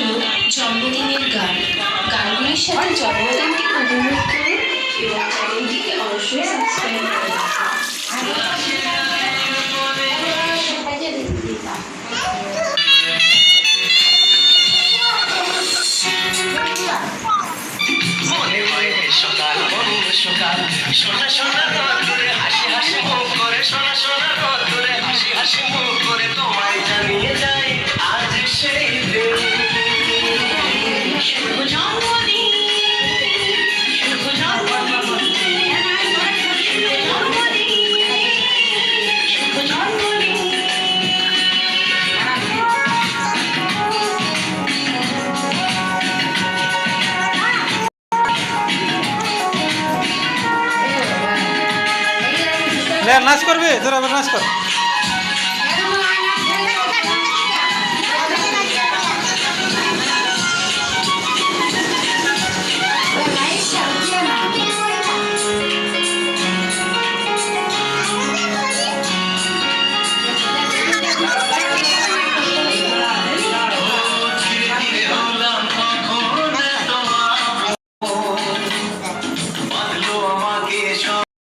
হলো জন্মদিনের গান। গানগুলির সাথে জন্মদিনটি উপভোগ করুন এবং চ্যানেলটিকে অবশ্যই সাবস্ক্রাইব করে সোনা সোনা রোদ্দুরে হাসি হাসি মুখ করে সোনা সোনা রোদ্দুরে হাসি হাসি মুখ করে তোমায় জানিয়ে যাই আজ সেই দিন। শুভ জন্মদিন, শুভ জন্মদিন, শুভ জন্মদিন, শুভ জন্মদিন। নাচ করবি তোরা নাচ কর।